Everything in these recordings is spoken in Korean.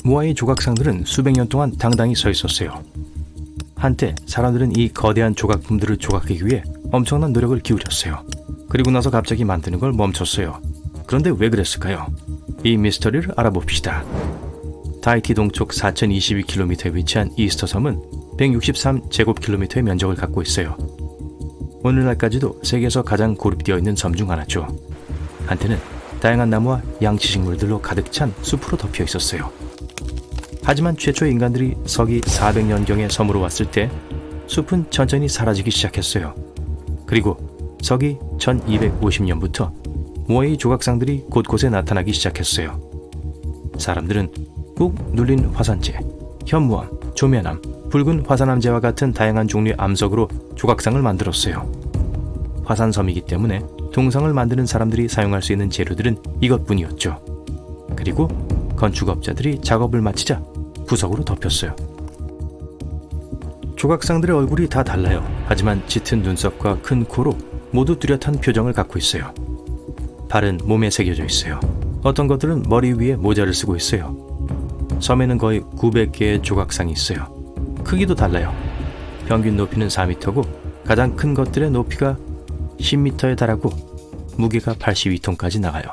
모아이 조각상들은 수백 년 동안 당당히 서 있었어요. 한때 사람들은 이 거대한 조각품들을 조각하기 위해 엄청난 노력을 기울였어요. 그리고 나서 갑자기 만드는 걸 멈췄어요. 그런데 왜 그랬을까요? 이 미스터리를 알아봅시다. 타히티 동쪽 4022km에 위치한 이스터 섬은 163제곱킬로미터의 면적을 갖고 있어요. 오늘날까지도 세계에서 가장 고립되어 있는 섬 중 하나죠. 한때는 다양한 나무와 양치식물들로 가득 찬 숲으로 덮여 있었어요. 하지만 최초의 인간들이 서기 400년경에 섬으로 왔을 때 숲은 천천히 사라지기 시작했어요. 그리고 서기 1250년부터 모아이 조각상들이 곳곳에 나타나기 시작했어요. 사람들은 꾹 눌린 화산재, 현무암, 조면암, 붉은 화산암재와 같은 다양한 종류의 암석으로 조각상을 만들었어요. 화산섬이기 때문에 동상을 만드는 사람들이 사용할 수 있는 재료들은 이것뿐이었죠. 그리고 건축업자들이 작업을 마치자 부석으로 덮였어요. 조각상들의 얼굴이 다 달라요. 하지만 짙은 눈썹과 큰 코로 모두 뚜렷한 표정을 갖고 있어요. 발은 몸에 새겨져 있어요. 어떤 것들은 머리 위에 모자를 쓰고 있어요. 섬에는 거의 900개의 조각상이 있어요. 크기도 달라요. 평균 높이는 4m고 가장 큰 것들의 높이가 10m에 달하고 무게가 82톤까지 나가요.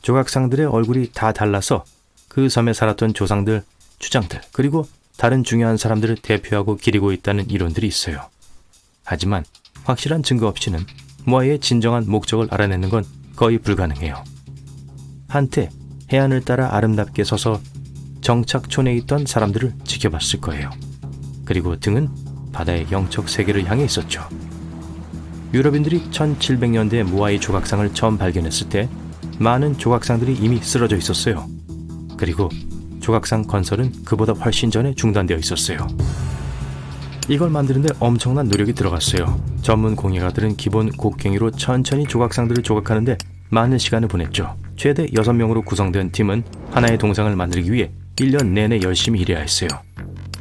조각상들의 얼굴이 다 달라서 그 섬에 살았던 조상들, 추장들, 그리고 다른 중요한 사람들을 대표하고 기리고 있다는 이론들이 있어요. 하지만 확실한 증거 없이는 모아이의 진정한 목적을 알아내는 건 거의 불가능해요. 한때 해안을 따라 아름답게 서서 정착촌에 있던 사람들을 지켜봤을 거예요. 그리고 등은 바다의 영적 세계를 향해 있었죠. 유럽인들이 1700년대에 모아이 조각상을 처음 발견했을 때 많은 조각상들이 이미 쓰러져 있었어요. 그리고 조각상 건설은 그보다 훨씬 전에 중단되어 있었어요. 이걸 만드는데 엄청난 노력이 들어갔어요. 전문 공예가들은 기본 곡괭이로 천천히 조각상들을 조각하는데 많은 시간을 보냈죠. 최대 6명으로 구성된 팀은 하나의 동상을 만들기 위해 1년 내내 열심히 일해야 했어요.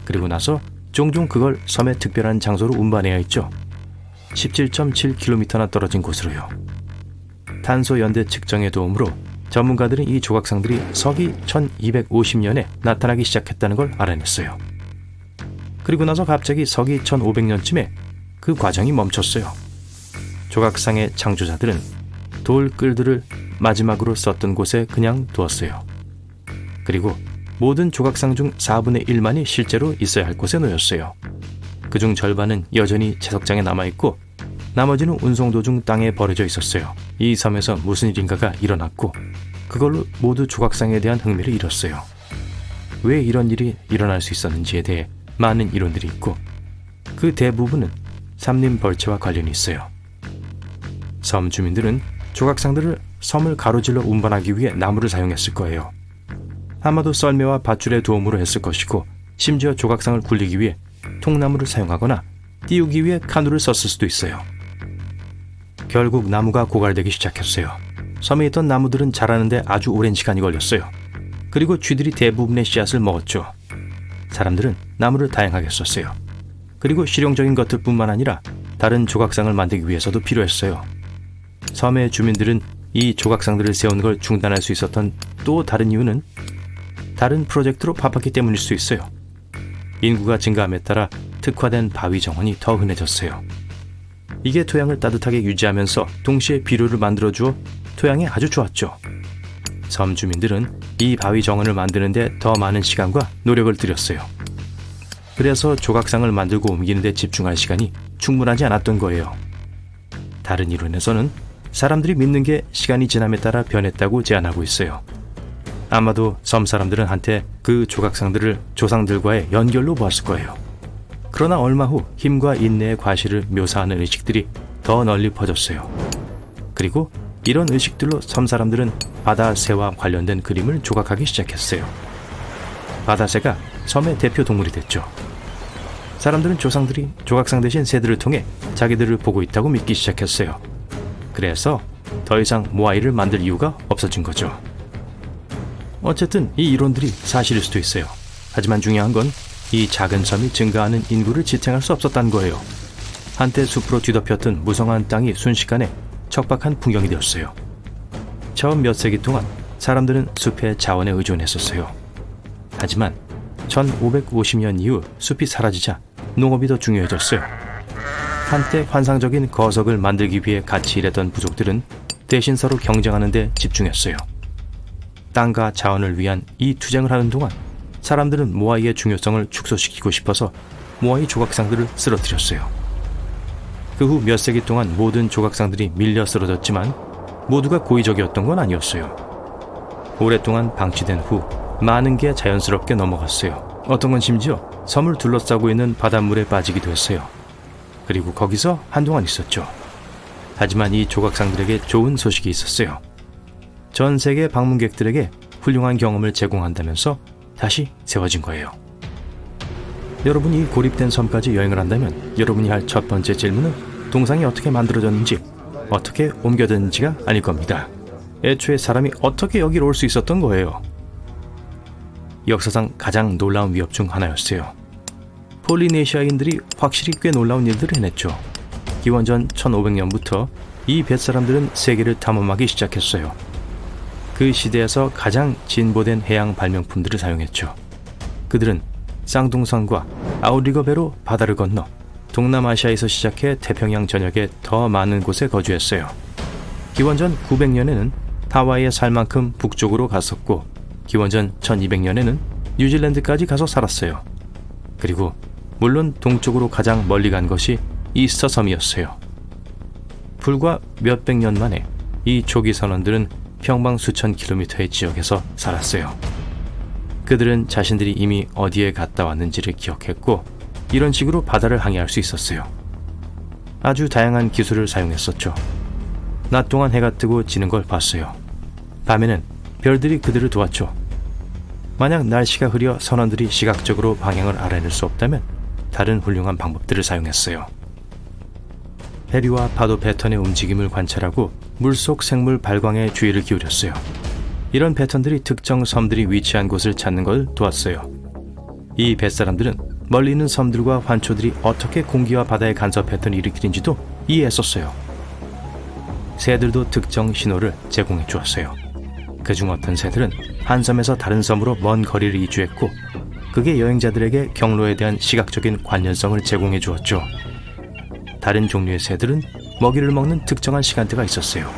그리고 나서 종종 그걸 섬의 특별한 장소로 운반해야 했죠. 17.7km나 떨어진 곳으로요. 탄소 연대 측정의 도움으로 전문가들은 이 조각상들이 서기 1250년에 나타나기 시작했다는 걸 알아냈어요. 그리고 나서 갑자기 서기 1500년쯤에 그 과정이 멈췄어요. 조각상의 창조자들은 돌끌들을 마지막으로 썼던 곳에 그냥 두었어요. 그리고 모든 조각상 중 4분의 1만이 실제로 있어야 할 곳에 놓였어요. 그중 절반은 여전히 채석장에 남아있고 나머지는 운송 도중 땅에 버려져 있었어요. 이 섬에서 무슨 일인가가 일어났고 그걸로 모두 조각상에 대한 흥미를 잃었어요. 왜 이런 일이 일어날 수 있었는지에 대해 많은 이론들이 있고 그 대부분은 삼림 벌채와 관련이 있어요. 섬 주민들은 조각상들을 섬을 가로질러 운반하기 위해 나무를 사용했을 거예요. 아마도 썰매와 밧줄의 도움으로 했을 것이고 심지어 조각상을 굴리기 위해 통나무를 사용하거나 띄우기 위해 카누를 썼을 수도 있어요. 결국 나무가 고갈되기 시작했어요. 섬에 있던 나무들은 자라는데 아주 오랜 시간이 걸렸어요. 그리고 쥐들이 대부분의 씨앗을 먹었죠. 사람들은 나무를 다양하게 썼어요. 그리고 실용적인 것들뿐만 아니라 다른 조각상을 만들기 위해서도 필요했어요. 섬의 주민들은 이 조각상들을 세우는 걸 중단할 수 있었던 또 다른 이유는 다른 프로젝트로 바빴기 때문일 수 있어요. 인구가 증가함에 따라 특화된 바위 정원이 더 흔해졌어요. 이게 토양을 따뜻하게 유지하면서 동시에 비료를 만들어주어 토양에 아주 좋았죠. 섬 주민들은 이 바위 정원을 만드는데 더 많은 시간과 노력을 들였어요. 그래서 조각상을 만들고 옮기는 데 집중할 시간이 충분하지 않았던 거예요. 다른 이론에서는 사람들이 믿는 게 시간이 지남에 따라 변했다고 제안하고 있어요. 아마도 섬 사람들은 한때 그 조각상들을 조상들과의 연결로 보았을 거예요. 그러나 얼마 후 힘과 인내의 과실을 묘사하는 의식들이 더 널리 퍼졌어요. 그리고 이런 의식들로 섬 사람들은 바다새와 관련된 그림을 조각하기 시작했어요. 바다새가 섬의 대표 동물이 됐죠. 사람들은 조상들이 조각상 대신 새들을 통해 자기들을 보고 있다고 믿기 시작했어요. 그래서 더 이상 모아이를 만들 이유가 없어진 거죠. 어쨌든 이 이론들이 사실일 수도 있어요. 하지만 중요한 건 이 작은 섬이 증가하는 인구를 지탱할 수 없었다는 거예요. 한때 숲으로 뒤덮였던 무성한 땅이 순식간에 척박한 풍경이 되었어요. 처음 몇 세기 동안 사람들은 숲의 자원에 의존했었어요. 하지만 1550년 이후 숲이 사라지자 농업이 더 중요해졌어요. 한때 환상적인 거석을 만들기 위해 같이 일했던 부족들은 대신 서로 경쟁하는 데 집중했어요. 땅과 자원을 위한 이 투쟁을 하는 동안 사람들은 모아이의 중요성을 축소시키고 싶어서 모아이 조각상들을 쓰러뜨렸어요. 그 후 몇 세기 동안 모든 조각상들이 밀려 쓰러졌지만 모두가 고의적이었던 건 아니었어요. 오랫동안 방치된 후 많은 게 자연스럽게 넘어갔어요. 어떤 건 심지어 섬을 둘러싸고 있는 바닷물에 빠지기도 했어요. 그리고 거기서 한동안 있었죠. 하지만 이 조각상들에게 좋은 소식이 있었어요. 전 세계 방문객들에게 훌륭한 경험을 제공한다면서 다시 세워진 거예요. 여러분이 고립된 섬까지 여행을 한다면 여러분이 할 첫 번째 질문은 동상이 어떻게 만들어졌는지, 어떻게 옮겨졌는지가 아닐 겁니다. 애초에 사람이 어떻게 여기로 올 수 있었던 거예요. 역사상 가장 놀라운 위협 중 하나였어요. 폴리네시아인들이 확실히 꽤 놀라운 일들을 해냈죠. 기원전 1500년부터 이 뱃사람들은 세계를 탐험하기 시작했어요. 그 시대에서 가장 진보된 해양 발명품들을 사용했죠. 그들은 쌍둥선과 아웃리거배로 바다를 건너 동남아시아에서 시작해 태평양 전역의 더 많은 곳에 거주했어요. 기원전 900년에는 하와이에 살 만큼 북쪽으로 갔었고 기원전 1200년에는 뉴질랜드까지 가서 살았어요. 그리고 물론 동쪽으로 가장 멀리 간 것이 이스터 섬이었어요. 불과 몇백 년 만에 이 초기 선원들은 평방 수천 킬로미터의 지역에서 살았어요. 그들은 자신들이 이미 어디에 갔다 왔는지를 기억했고 이런 식으로 바다를 항해할 수 있었어요. 아주 다양한 기술을 사용했었죠. 낮 동안 해가 뜨고 지는 걸 봤어요. 밤에는 별들이 그들을 도왔죠. 만약 날씨가 흐려 선원들이 시각적으로 방향을 알아낼 수 없다면 다른 훌륭한 방법들을 사용했어요. 해류와 파도 패턴의 움직임을 관찰하고 물속 생물 발광에 주의를 기울였어요. 이런 패턴들이 특정 섬들이 위치한 곳을 찾는 걸 도왔어요. 이 뱃사람들은 멀리 있는 섬들과 환초들이 어떻게 공기와 바다의 간섭 패턴을 일으키는지도 이해했었어요. 새들도 특정 신호를 제공해 주었어요. 그중 어떤 새들은 한 섬에서 다른 섬으로 먼 거리를 이주했고 그게 여행자들에게 경로에 대한 시각적인 관련성을 제공해 주었죠. 다른 종류의 새들은 먹이를 먹는 특정한 시간대가 있었어요.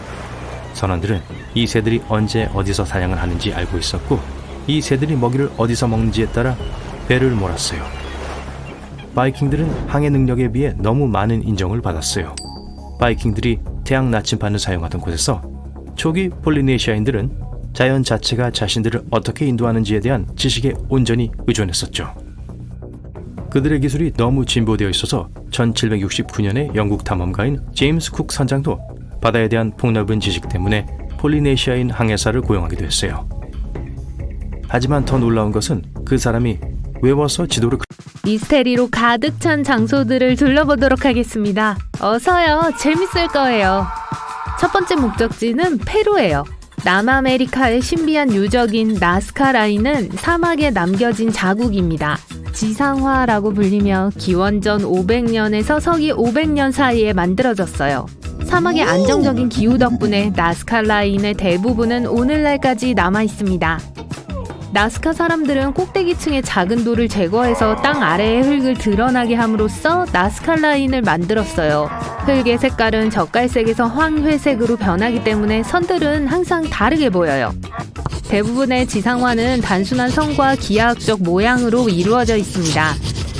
선원들은 이 새들이 언제 어디서 사냥을 하는지 알고 있었고 이 새들이 먹이를 어디서 먹는지에 따라 배를 몰았어요. 바이킹들은 항해 능력에 비해 너무 많은 인정을 받았어요. 바이킹들이 태양 나침반을 사용하던 곳에서 초기 폴리네시아인들은 자연 자체가 자신들을 어떻게 인도하는지에 대한 지식에 온전히 의존했었죠. 그들의 기술이 너무 진보되어 있어서 1769년에 영국 탐험가인 제임스 쿡 선장도 바다에 대한 폭넓은 지식 때문에 폴리네시아인 항해사를 고용하기도 했어요. 하지만 더 놀라운 것은 그 사람이 외워서 지도를 미스테리로 가득 찬 장소들을 둘러보도록 하겠습니다. 어서요. 재밌을 거예요. 첫 번째 목적지는 페루예요. 남아메리카의 신비한 유적인 나스카 라인은 사막에 남겨진 자국입니다. 지상화라고 불리며 기원전 500년에서 서기 500년 사이에 만들어졌어요. 사막의 안정적인 기후 덕분에 나스카 라인의 대부분은 오늘날까지 남아 있습니다. 나스카 사람들은 꼭대기층의 작은 돌을 제거해서 땅 아래의 흙을 드러나게 함으로써 나스카 라인을 만들었어요. 흙의 색깔은 젓갈색에서 황회색으로 변하기 때문에 선들은 항상 다르게 보여요. 대부분의 지상화는 단순한 선과 기하학적 모양으로 이루어져 있습니다.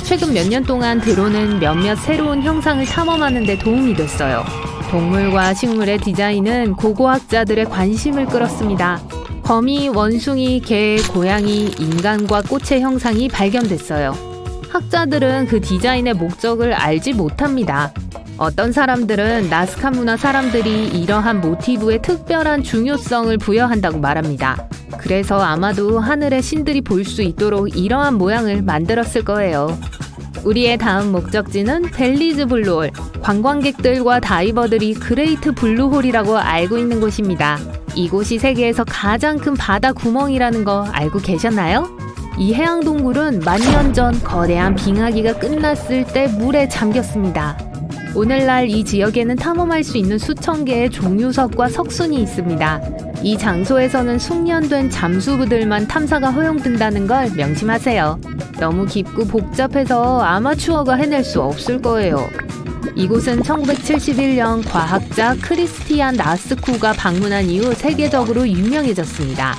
최근 몇 년 동안 드론은 몇몇 새로운 형상을 탐험하는 데 도움이 됐어요. 동물과 식물의 디자인은 고고학자들의 관심을 끌었습니다. 거미, 원숭이, 개, 고양이, 인간과 꽃의 형상이 발견됐어요. 학자들은 그 디자인의 목적을 알지 못합니다. 어떤 사람들은 나스카 문화 사람들이 이러한 모티브에 특별한 중요성을 부여한다고 말합니다. 그래서 아마도 하늘의 신들이 볼 수 있도록 이러한 모양을 만들었을 거예요. 우리의 다음 목적지는 벨리즈 블루홀. 관광객들과 다이버들이 그레이트 블루홀이라고 알고 있는 곳입니다. 이곳이 세계에서 가장 큰 바다 구멍이라는 거 알고 계셨나요? 이 해양동굴은 만년 전 거대한 빙하기가 끝났을 때 물에 잠겼습니다. 오늘날 이 지역에는 탐험할 수 있는 수천 개의 종유석과 석순이 있습니다. 이 장소에서는 숙련된 잠수부들만 탐사가 허용된다는 걸 명심하세요. 너무 깊고 복잡해서 아마추어가 해낼 수 없을 거예요. 이곳은 1971년 과학자 크리스티안 나스쿠가 방문한 이후 세계적으로 유명해졌습니다.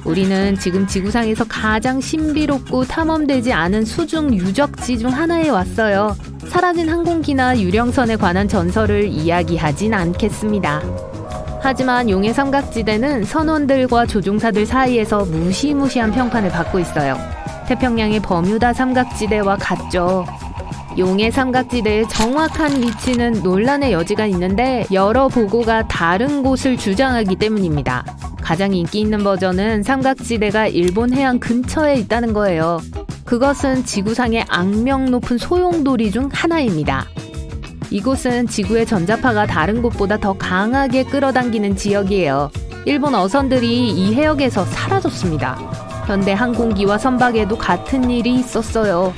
우리는 지금 지구상에서 가장 신비롭고 탐험되지 않은 수중 유적지 중 하나에 왔어요. 사라진 항공기나 유령선에 관한 전설을 이야기하진 않겠습니다. 하지만 용해 삼각지대는 선원들과 조종사들 사이에서 무시무시한 평판을 받고 있어요. 태평양의 버뮤다 삼각지대와 같죠. 용해 삼각지대의 정확한 위치는 논란의 여지가 있는데 여러 보고가 다른 곳을 주장하기 때문입니다. 가장 인기 있는 버전은 삼각지대가 일본 해안 근처에 있다는 거예요. 그것은 지구상의 악명 높은 소용돌이 중 하나입니다. 이곳은 지구의 전자파가 다른 곳보다 더 강하게 끌어당기는 지역이에요. 일본 어선들이 이 해역에서 사라졌습니다. 현대 항공기와 선박에도 같은 일이 있었어요.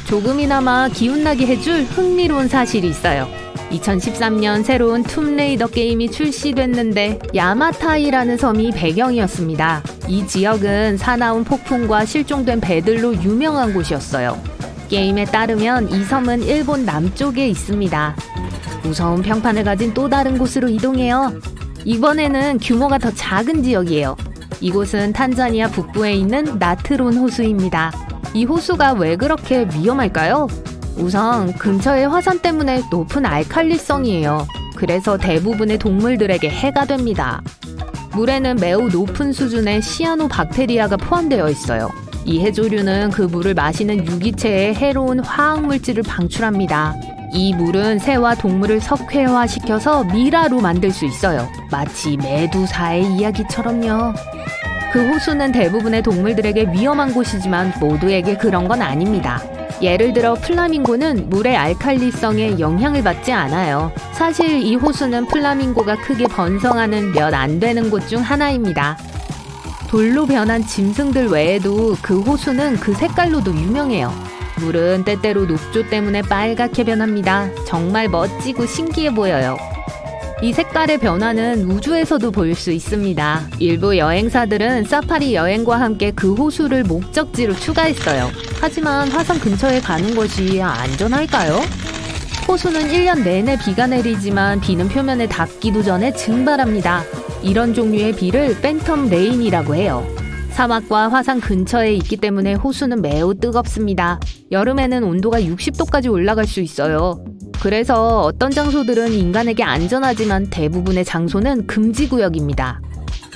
조금이나마 기운나게 해줄 흥미로운 사실이 있어요. 2013년 새로운 툼레이더 게임이 출시됐는데 야마타이라는 섬이 배경이었습니다. 이 지역은 사나운 폭풍과 실종된 배들로 유명한 곳이었어요. 게임에 따르면 이 섬은 일본 남쪽에 있습니다. 무서운 평판을 가진 또 다른 곳으로 이동해요. 이번에는 규모가 더 작은 지역이에요. 이곳은 탄자니아 북부에 있는 나트론 호수입니다. 이 호수가 왜 그렇게 위험할까요? 우선 근처의 화산 때문에 높은 알칼리성이에요. 그래서 대부분의 동물들에게 해가 됩니다. 물에는 매우 높은 수준의 시아노박테리아가 포함되어 있어요. 이 해조류는 그 물을 마시는 유기체에 해로운 화학물질을 방출합니다. 이 물은 새와 동물을 석회화시켜서 미라로 만들 수 있어요. 마치 메두사의 이야기처럼요. 그 호수는 대부분의 동물들에게 위험한 곳이지만 모두에게 그런 건 아닙니다. 예를 들어 플라밍고는 물의 알칼리성에 영향을 받지 않아요. 사실 이 호수는 플라밍고가 크게 번성하는 몇 안 되는 곳 중 하나입니다. 돌로 변한 짐승들 외에도 그 호수는 그 색깔로도 유명해요. 물은 때때로 녹조 때문에 빨갛게 변합니다. 정말 멋지고 신기해 보여요. 이 색깔의 변화는 우주에서도 볼 수 있습니다. 일부 여행사들은 사파리 여행과 함께 그 호수를 목적지로 추가했어요. 하지만 화성 근처에 가는 것이 안전할까요? 호수는 1년 내내 비가 내리지만 비는 표면에 닿기도 전에 증발합니다. 이런 종류의 비를 팬텀 레인이라고 해요. 사막과 화산 근처에 있기 때문에 호수는 매우 뜨겁습니다. 여름에는 온도가 60도까지 올라갈 수 있어요. 그래서 어떤 장소들은 인간에게 안전하지만 대부분의 장소는 금지구역입니다.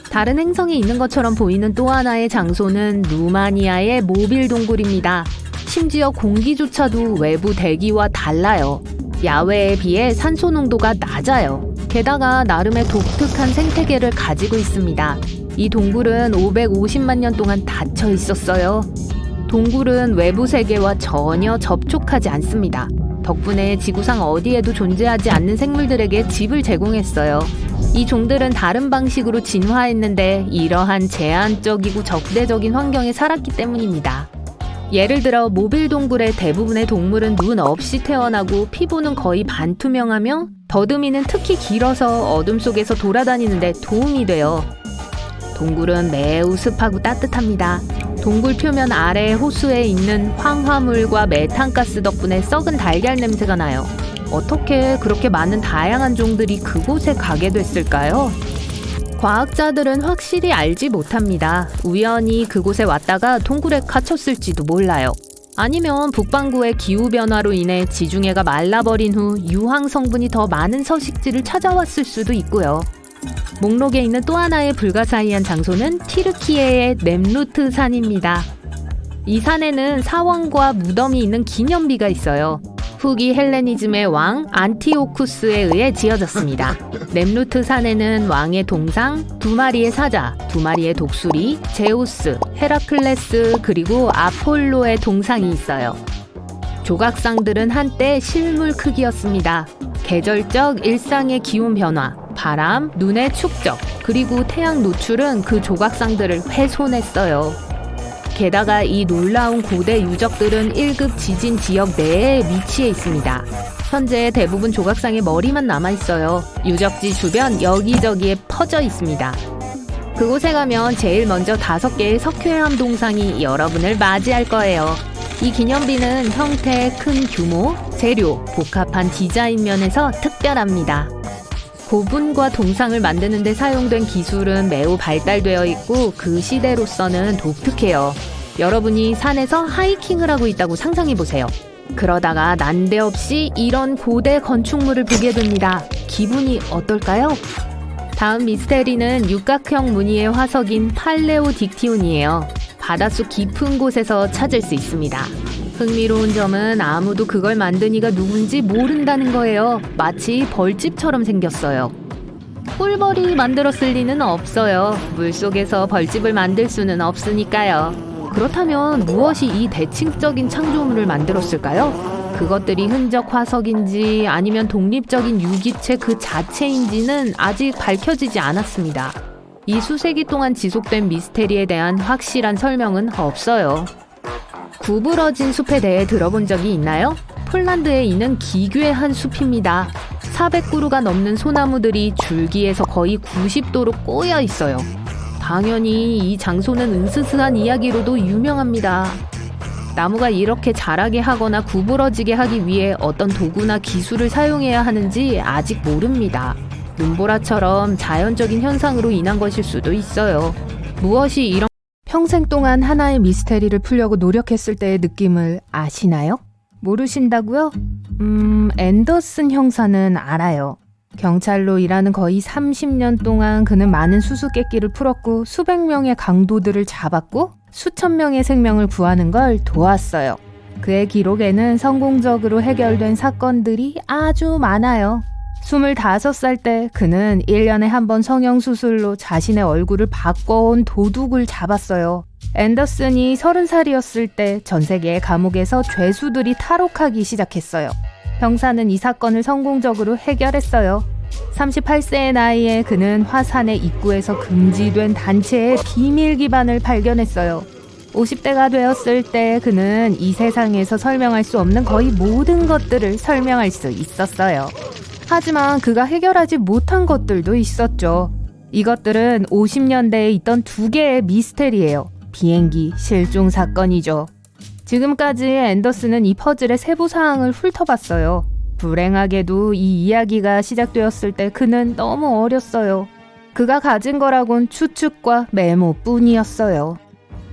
다른 행성에 있는 것처럼 보이는 또 하나의 장소는 루마니아의 모빌 동굴입니다. 심지어 공기조차도 외부 대기와 달라요. 야외에 비해 산소 농도가 낮아요. 게다가 나름의 독특한 생태계를 가지고 있습니다. 이 동굴은 550만 년 동안 닫혀 있었어요. 동굴은 외부 세계와 전혀 접촉하지 않습니다. 덕분에 지구상 어디에도 존재하지 않는 생물들에게 집을 제공했어요. 이 종들은 다른 방식으로 진화했는데 이러한 제한적이고 적대적인 환경에 살았기 때문입니다. 예를 들어 모빌 동굴의 대부분의 동물은 눈 없이 태어나고 피부는 거의 반투명하며 더듬이는 특히 길어서 어둠 속에서 돌아다니는데 도움이 돼요. 동굴은 매우 습하고 따뜻합니다. 동굴 표면 아래 호수에 있는 황화물과 메탄가스 덕분에 썩은 달걀 냄새가 나요. 어떻게 그렇게 많은 다양한 종들이 그곳에 가게 됐을까요? 과학자들은 확실히 알지 못합니다. 우연히 그곳에 왔다가 동굴에 갇혔을지도 몰라요. 아니면 북반구의 기후변화로 인해 지중해가 말라버린 후 유황 성분이 더 많은 서식지를 찾아왔을 수도 있고요. 목록에 있는 또 하나의 불가사의한 장소는 티르키예의 넴루트 산입니다. 이 산에는 사원과 무덤이 있는 기념비가 있어요. 후기 헬레니즘의 왕 안티오쿠스에 의해 지어졌습니다. 넴루트 산에는 왕의 동상, 2마리의 사자, 2마리의 독수리, 제우스, 헤라클레스 그리고 아폴로의 동상이 있어요. 조각상들은 한때 실물 크기였습니다. 계절적 일상의 기온 변화, 바람, 눈의 축적, 그리고 태양 노출은 그 조각상들을 훼손했어요. 게다가 이 놀라운 고대 유적들은 1급 지진 지역 내에 위치해 있습니다. 현재 대부분 조각상의 머리만 남아있어요. 유적지 주변 여기저기에 퍼져 있습니다. 그곳에 가면 제일 먼저 5개의 석회암 동상이 여러분을 맞이할 거예요. 이 기념비는 형태, 큰 규모, 재료, 복합한 디자인 면에서 특별합니다. 고분과 동상을 만드는 데 사용된 기술은 매우 발달되어 있고 그 시대로서는 독특해요. 여러분이 산에서 하이킹을 하고 있다고 상상해보세요. 그러다가 난데없이 이런 고대 건축물을 보게 됩니다. 기분이 어떨까요? 다음 미스테리는 육각형 무늬의 화석인 팔레오딕티온이에요. 바닷속 깊은 곳에서 찾을 수 있습니다. 흥미로운 점은 아무도 그걸 만든 이가 누군지 모른다는 거예요. 마치 벌집처럼 생겼어요. 꿀벌이 만들었을 리는 없어요. 물속에서 벌집을 만들 수는 없으니까요. 그렇다면 무엇이 이 대칭적인 창조물을 만들었을까요? 그것들이 흔적 화석인지 아니면 독립적인 유기체 그 자체인지는 아직 밝혀지지 않았습니다. 이 수세기 동안 지속된 미스테리에 대한 확실한 설명은 없어요. 구부러진 숲에 대해 들어본 적이 있나요? 폴란드에 있는 기괴한 숲입니다. 400그루가 넘는 소나무들이 줄기에서 거의 90도로 꼬여 있어요. 당연히 이 장소는 으스스한 이야기로도 유명합니다. 나무가 이렇게 자라게 하거나 구부러지게 하기 위해 어떤 도구나 기술을 사용해야 하는지 아직 모릅니다. 눈보라처럼 자연적인 현상으로 인한 것일 수도 있어요. 무엇이 이런 평생 동안 하나의 미스테리를 풀려고 노력했을 때의 느낌을 아시나요? 모르신다고요? 앤더슨 형사는 알아요. 경찰로 일하는 거의 30년 동안 그는 많은 수수께끼를 풀었고 수백 명의 강도들을 잡았고 수천 명의 생명을 구하는 걸 도왔어요. 그의 기록에는 성공적으로 해결된 사건들이 아주 많아요. 25살 때 그는 1년에 한 번 성형수술로 자신의 얼굴을 바꿔온 도둑을 잡았어요. 앤더슨이 30살이었을 때 전 세계의 감옥에서 죄수들이 탈옥하기 시작했어요. 형사는 이 사건을 성공적으로 해결했어요. 38세의 나이에 그는 화산의 입구에서 금지된 단체의 비밀 기반을 발견했어요. 50대가 되었을 때 그는 이 세상에서 설명할 수 없는 거의 모든 것들을 설명할 수 있었어요. 하지만 그가 해결하지 못한 것들도 있었죠. 이것들은 50년대에 있던 2개의 미스테리예요. 비행기 실종 사건이죠. 지금까지 앤더슨은 이 퍼즐의 세부 사항을 훑어봤어요. 불행하게도 이 이야기가 시작되었을 때 그는 너무 어렸어요. 그가 가진 거라곤 추측과 메모뿐이었어요.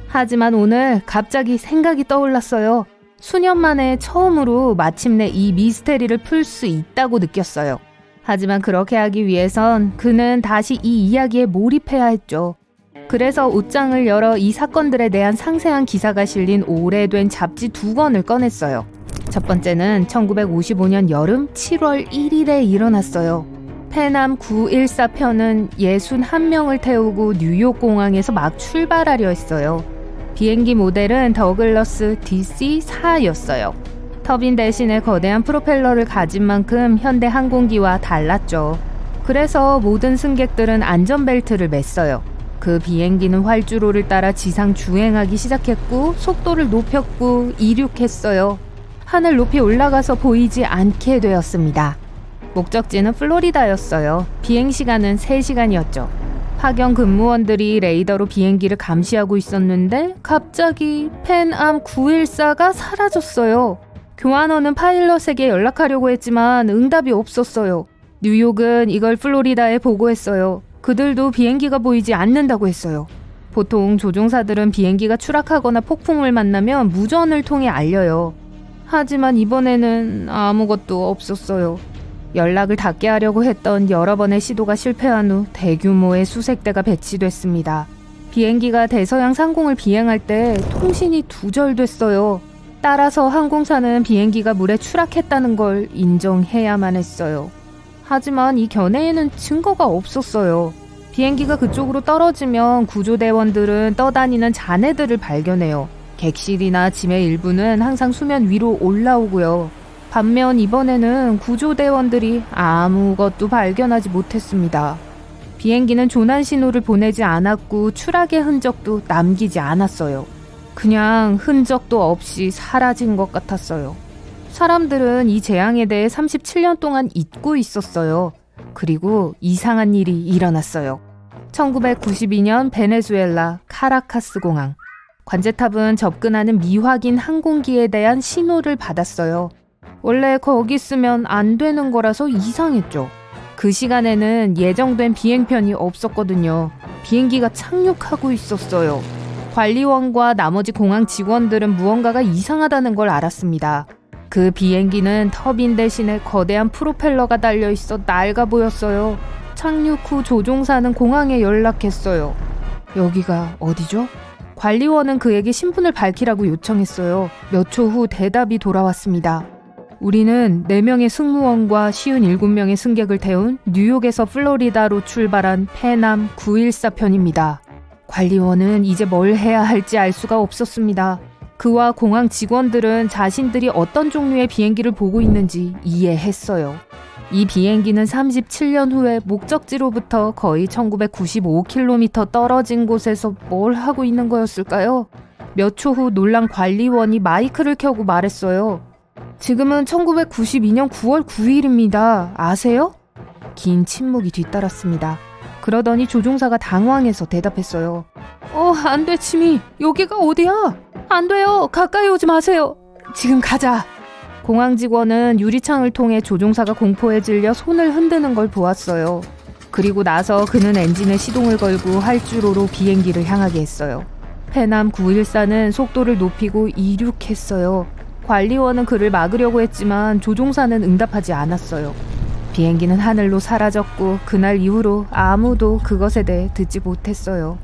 하지만 오늘 갑자기 생각이 떠올랐어요. 수년 만에 처음으로 마침내 이 미스테리를 풀 수 있다고 느꼈어요. 하지만 그렇게 하기 위해선 그는 다시 이 이야기에 몰입해야 했죠. 그래서 옷장을 열어 이 사건들에 대한 상세한 기사가 실린 오래된 잡지 2권을 꺼냈어요. 첫 번째는 1955년 여름 7월 1일에 일어났어요. 페남 914 편은 61명을 태우고 뉴욕 공항에서 막 출발하려 했어요. 비행기 모델은 더글러스 DC-4였어요. 터빈 대신에 거대한 프로펠러를 가진 만큼 현대 항공기와 달랐죠. 그래서 모든 승객들은 안전벨트를 맸어요. 그 비행기는 활주로를 따라 지상 주행하기 시작했고 속도를 높였고 이륙했어요. 하늘 높이 올라가서 보이지 않게 되었습니다. 목적지는 플로리다였어요. 비행시간은 3시간이었죠. 파견 근무원들이 레이더로 비행기를 감시하고 있었는데 갑자기 펜암 914가 사라졌어요. 교환원은 파일럿에게 연락하려고 했지만 응답이 없었어요. 뉴욕은 이걸 플로리다에 보고했어요. 그들도 비행기가 보이지 않는다고 했어요. 보통 조종사들은 비행기가 추락하거나 폭풍을 만나면 무전을 통해 알려요. 하지만 이번에는 아무것도 없었어요. 연락을 닿게 하려고 했던 여러 번의 시도가 실패한 후 대규모의 수색대가 배치됐습니다. 비행기가 대서양 상공을 비행할 때 통신이 두절됐어요. 따라서 항공사는 비행기가 물에 추락했다는 걸 인정해야만 했어요. 하지만 이 견해에는 증거가 없었어요. 비행기가 그쪽으로 떨어지면 구조대원들은 떠다니는 잔해들을 발견해요. 객실이나 짐의 일부는 항상 수면 위로 올라오고요. 반면 이번에는 구조대원들이 아무것도 발견하지 못했습니다. 비행기는 조난 신호를 보내지 않았고 추락의 흔적도 남기지 않았어요. 그냥 흔적도 없이 사라진 것 같았어요. 사람들은 이 재앙에 대해 37년 동안 잊고 있었어요. 그리고 이상한 일이 일어났어요. 1992년 베네수엘라 카라카스 공항. 관제탑은 접근하는 미확인 항공기에 대한 신호를 받았어요. 원래 거기 쓰면 안 되는 거라서 이상했죠. 그 시간에는 예정된 비행편이 없었거든요. 비행기가 착륙하고 있었어요. 관리원과 나머지 공항 직원들은 무언가가 이상하다는 걸 알았습니다. 그 비행기는 터빈 대신에 거대한 프로펠러가 달려있어 낡아 보였어요. 착륙 후 조종사는 공항에 연락했어요. 여기가 어디죠? 관리원은 그에게 신분을 밝히라고 요청했어요. 몇 초 후 대답이 돌아왔습니다. 우리는 4명의 승무원과 57명의 승객을 태운 뉴욕에서 플로리다로 출발한 패남 914편입니다. 관리원은 이제 뭘 해야 할지 알 수가 없었습니다. 그와 공항 직원들은 자신들이 어떤 종류의 비행기를 보고 있는지 이해했어요. 이 비행기는 37년 후에 목적지로부터 거의 1995km 떨어진 곳에서 뭘 하고 있는 거였을까요? 몇 초 후 놀란 관리원이 마이크를 켜고 말했어요. 지금은 1992년 9월 9일입니다. 아세요? 긴 침묵이 뒤따랐습니다. 그러더니 조종사가 당황해서 대답했어요. 안 돼, 지미. 여기가 어디야? 안 돼요. 가까이 오지 마세요. 지금 가자. 공항 직원은 유리창을 통해 조종사가 공포에 질려 손을 흔드는 걸 보았어요. 그리고 나서 그는 엔진에 시동을 걸고 활주로로 비행기를 향하게 했어요. 패남 914는 속도를 높이고 이륙했어요. 관리원은 그를 막으려고 했지만 조종사는 응답하지 않았어요. 비행기는 하늘로 사라졌고 그날 이후로 아무도 그것에 대해 듣지 못했어요.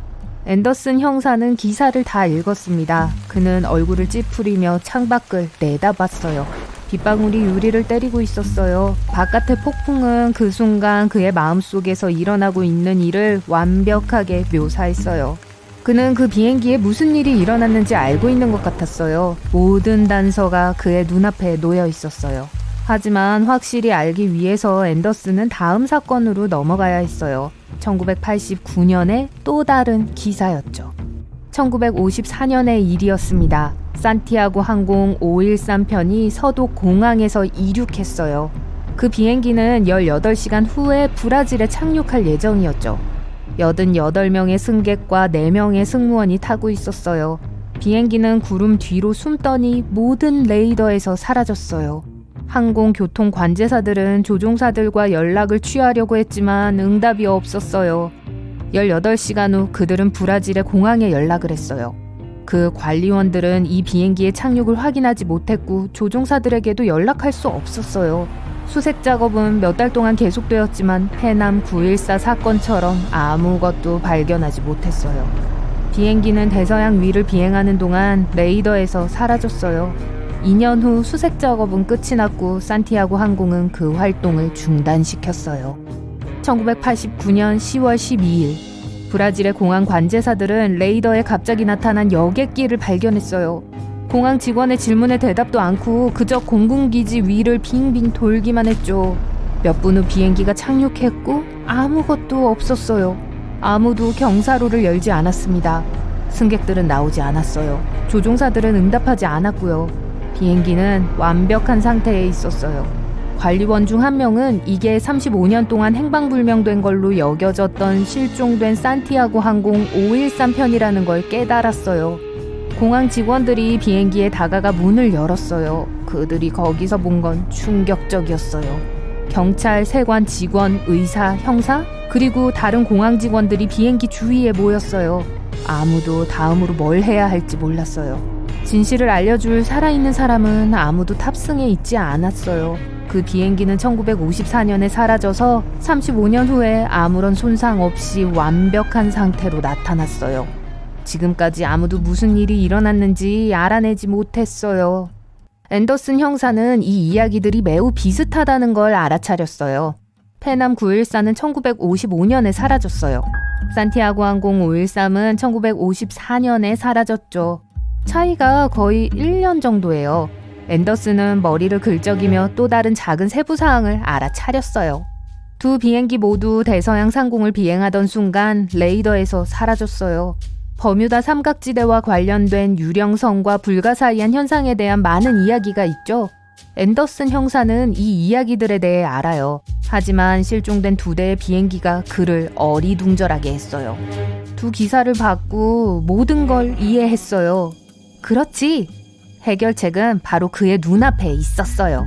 앤더슨 형사는 기사를 다 읽었습니다. 그는 얼굴을 찌푸리며 창밖을 내다봤어요. 빗방울이 유리를 때리고 있었어요. 바깥의 폭풍은 그 순간 그의 마음속에서 일어나고 있는 일을 완벽하게 묘사했어요. 그는 그 비행기에 무슨 일이 일어났는지 알고 있는 것 같았어요. 모든 단서가 그의 눈앞에 놓여 있었어요. 하지만 확실히 알기 위해서 앤더슨은 다음 사건으로 넘어가야 했어요. 1989년의 또 다른 기사였죠. 1954년의 일이었습니다. 산티아고 항공 513편이 서독 공항에서 이륙했어요. 그 비행기는 18시간 후에 브라질에 착륙할 예정이었죠. 88명의 승객과 4명의 승무원이 타고 있었어요. 비행기는 구름 뒤로 숨더니 모든 레이더에서 사라졌어요. 항공교통 관제사들은 조종사들과 연락을 취하려고 했지만 응답이 없었어요. 18시간 후 그들은 브라질의 공항에 연락을 했어요. 그 관리원들은 이 비행기의 착륙을 확인하지 못했고 조종사들에게도 연락할 수 없었어요. 수색 작업은 몇 달 동안 계속되었지만 패남 914 사건처럼 아무것도 발견하지 못했어요. 비행기는 대서양 위를 비행하는 동안 레이더에서 사라졌어요. 2년 후 수색 작업은 끝이 났고 산티아고 항공은 그 활동을 중단시켰어요. 1989년 10월 12일 브라질의 공항 관제사들은 레이더에 갑자기 나타난 여객기를 발견했어요. 공항 직원의 질문에 대답도 않고 그저 공군기지 위를 빙빙 돌기만 했죠. 몇 분 후 비행기가 착륙했고 아무것도 없었어요. 아무도 경사로를 열지 않았습니다. 승객들은 나오지 않았어요. 조종사들은 응답하지 않았고요. 비행기는 완벽한 상태에 있었어요. 관리원 중 한 명은 이게 35년 동안 행방불명된 걸로 여겨졌던 실종된 산티아고 항공 513편이라는 걸 깨달았어요. 공항 직원들이 비행기에 다가가 문을 열었어요. 그들이 거기서 본 건 충격적이었어요. 경찰, 세관 직원, 의사, 형사, 그리고 다른 공항 직원들이 비행기 주위에 모였어요. 아무도 다음으로 뭘 해야 할지 몰랐어요. 진실을 알려줄 살아있는 사람은 아무도 탑승에 있지 않았어요. 그 비행기는 1954년에 사라져서 35년 후에 아무런 손상 없이 완벽한 상태로 나타났어요. 지금까지 아무도 무슨 일이 일어났는지 알아내지 못했어요. 앤더슨 형사는 이 이야기들이 매우 비슷하다는 걸 알아차렸어요. 패남 914는 1955년에 사라졌어요. 산티아고 항공 513은 1954년에 사라졌죠. 차이가 거의 1년 정도예요. 앤더슨은 머리를 긁적이며 또 다른 작은 세부사항을 알아차렸어요. 두 비행기 모두 대서양 상공을 비행하던 순간 레이더에서 사라졌어요. 버뮤다 삼각지대와 관련된 유령성과 불가사의한 현상에 대한 많은 이야기가 있죠. 앤더슨 형사는 이 이야기들에 대해 알아요. 하지만 실종된 2대의 비행기가 그를 어리둥절하게 했어요. 2 기사를 받고 모든 걸 이해했어요. 그렇지. 해결책은 바로 그의 눈앞에 있었어요.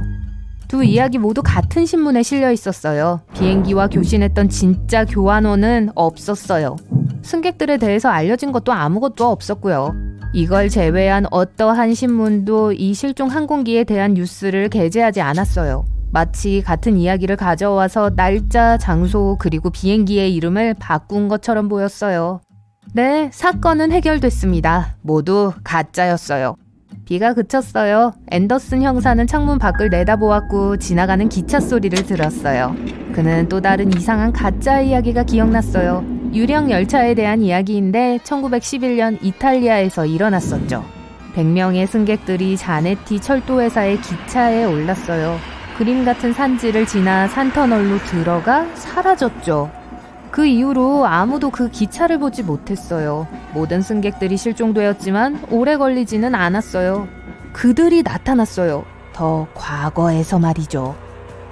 2 이야기 모두 같은 신문에 실려 있었어요. 비행기와 교신했던 진짜 교환원은 없었어요. 승객들에 대해서 알려진 것도 아무것도 없었고요. 이걸 제외한 어떠한 신문도 이 실종 항공기에 대한 뉴스를 게재하지 않았어요. 마치 같은 이야기를 가져와서 날짜, 장소, 그리고 비행기의 이름을 바꾼 것처럼 보였어요. 네, 사건은 해결됐습니다. 모두 가짜였어요. 비가 그쳤어요. 앤더슨 형사는 창문 밖을 내다보았고 지나가는 기차 소리를 들었어요. 그는 또 다른 이상한 가짜 이야기가 기억났어요. 유령 열차에 대한 이야기인데 1911년 이탈리아에서 일어났었죠. 100명의 승객들이 자네티 철도회사의 기차에 올랐어요. 그림 같은 산지를 지나 산터널로 들어가 사라졌죠. 그 이후로 아무도 그 기차를 보지 못했어요. 모든 승객들이 실종되었지만 오래 걸리지는 않았어요. 그들이 나타났어요. 더 과거에서 말이죠.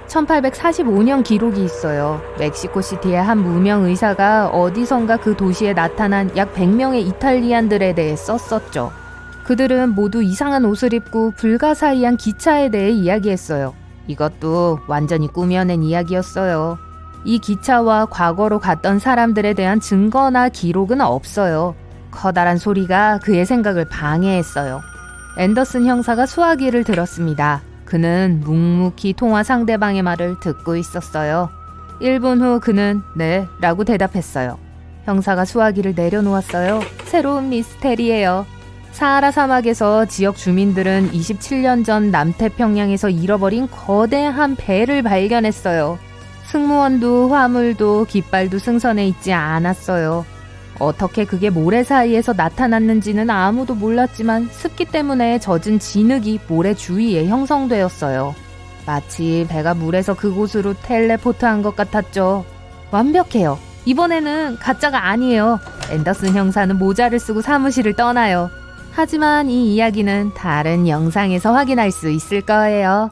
1845년 기록이 있어요. 멕시코시티의 한 무명 의사가 어디선가 그 도시에 나타난 약 100명의 이탈리안들에 대해 썼었죠. 그들은 모두 이상한 옷을 입고 불가사의한 기차에 대해 이야기했어요. 이것도 완전히 꾸며낸 이야기였어요. 이 기차와 과거로 갔던 사람들에 대한 증거나 기록은 없어요. 커다란 소리가 그의 생각을 방해했어요. 앤더슨 형사가 수화기를 들었습니다. 그는 묵묵히 통화 상대방의 말을 듣고 있었어요. 1분 후 그는 네 라고 대답했어요. 형사가 수화기를 내려놓았어요. 새로운 미스테리예요. 사하라 사막에서 지역 주민들은 27년 전 남태평양에서 잃어버린 거대한 배를 발견했어요. 승무원도 화물도 깃발도 승선해 있지 않았어요. 어떻게 그게 모래 사이에서 나타났는지는 아무도 몰랐지만 습기 때문에 젖은 진흙이 모래 주위에 형성되었어요. 마치 배가 물에서 그곳으로 텔레포트한 것 같았죠. 완벽해요. 이번에는 가짜가 아니에요. 앤더슨 형사는 모자를 쓰고 사무실을 떠나요. 하지만 이 이야기는 다른 영상에서 확인할 수 있을 거예요.